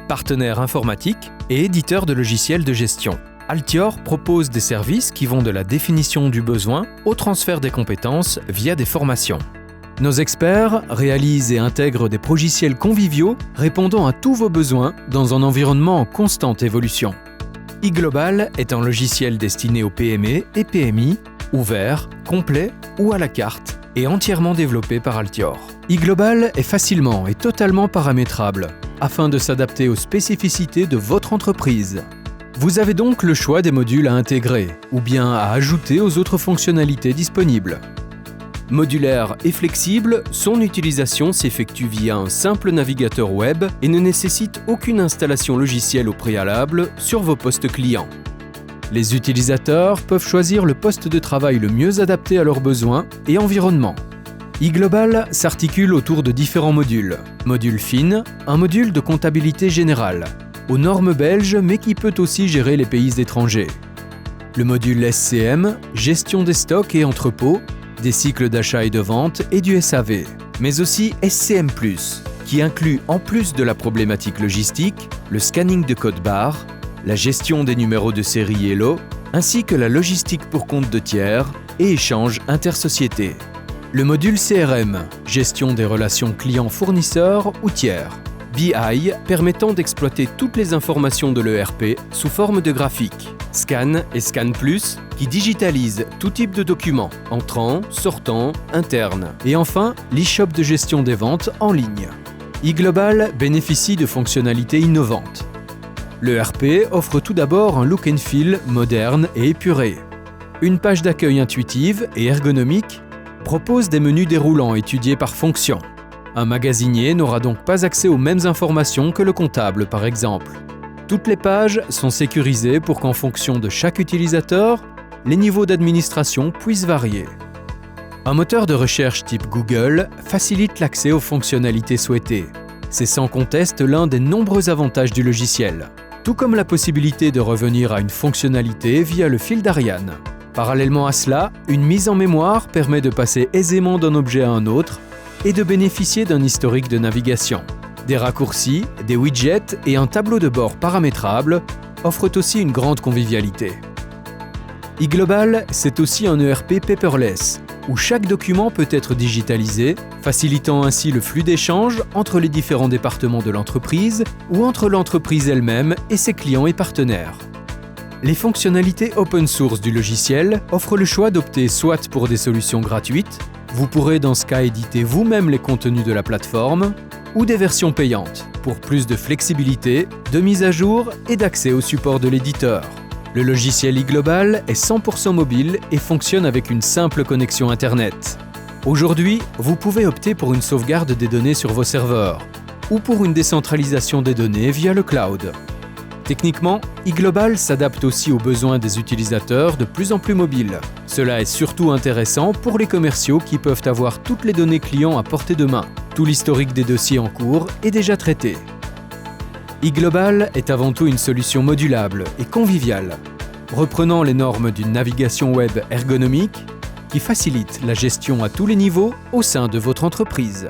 Partenaire informatique et éditeur de logiciels de gestion, Altior propose des services qui vont de la définition du besoin au transfert des compétences via des formations. Nos experts réalisent et intègrent des logiciels conviviaux répondant à tous vos besoins dans un environnement en constante évolution. iGlobal est un logiciel destiné aux PME et PMI, ouvert, complet ou à la carte et entièrement développé par Altior. iGlobal est facilement et totalement paramétrable afin de s'adapter aux spécificités de votre entreprise. Vous avez donc le choix des modules à intégrer ou bien à ajouter aux autres fonctionnalités disponibles. Modulaire et flexible, son utilisation s'effectue via un simple navigateur web et ne nécessite aucune installation logicielle au préalable sur vos postes clients. Les utilisateurs peuvent choisir le poste de travail le mieux adapté à leurs besoins et environnement. iGlobal s'articule autour de différents modules. Module FIN, un module de comptabilité générale, aux normes belges mais qui peut aussi gérer les pays étrangers. Le module SCM, gestion des stocks et entrepôts, des cycles d'achat et de vente et du SAV. Mais aussi SCM+, qui inclut en plus de la problématique logistique, le scanning de code barre, la gestion des numéros de série et lot, ainsi que la logistique pour compte de tiers et échanges intersociétés. Le module CRM, gestion des relations clients-fournisseurs ou tiers. BI, permettant d'exploiter toutes les informations de l'ERP sous forme de graphiques. Scan et Scan+, qui digitalise tout type de documents, entrants, sortants, internes. Et enfin, l'e-shop de gestion des ventes en ligne. iGlobal bénéficie de fonctionnalités innovantes. L'ERP offre tout d'abord un look and feel moderne et épuré. Une page d'accueil intuitive et ergonomique propose des menus déroulants étudiés par fonction. Un magasinier n'aura donc pas accès aux mêmes informations que le comptable, par exemple. Toutes les pages sont sécurisées pour qu'en fonction de chaque utilisateur, les niveaux d'administration puissent varier. Un moteur de recherche type Google facilite l'accès aux fonctionnalités souhaitées. C'est sans conteste l'un des nombreux avantages du logiciel, tout comme la possibilité de revenir à une fonctionnalité via le fil d'Ariane. Parallèlement à cela, une mise en mémoire permet de passer aisément d'un objet à un autre et de bénéficier d'un historique de navigation. Des raccourcis, des widgets et un tableau de bord paramétrable offrent aussi une grande convivialité. iGlobal, c'est aussi un ERP paperless, où chaque document peut être digitalisé, facilitant ainsi le flux d'échange entre les différents départements de l'entreprise ou entre l'entreprise elle-même et ses clients et partenaires. Les fonctionnalités open source du logiciel offrent le choix d'opter soit pour des solutions gratuites, vous pourrez dans ce cas éditer vous-même les contenus de la plateforme, ou des versions payantes, pour plus de flexibilité, de mise à jour et d'accès au support de l'éditeur. Le logiciel iGlobal est 100% mobile et fonctionne avec une simple connexion Internet. Aujourd'hui, vous pouvez opter pour une sauvegarde des données sur vos serveurs, ou pour une décentralisation des données via le cloud. Techniquement, iGlobal s'adapte aussi aux besoins des utilisateurs de plus en plus mobiles. Cela est surtout intéressant pour les commerciaux qui peuvent avoir toutes les données clients à portée de main. Tout l'historique des dossiers en cours est déjà traité. iGlobal est avant tout une solution modulable et conviviale, reprenant les normes d'une navigation web ergonomique qui facilite la gestion à tous les niveaux au sein de votre entreprise.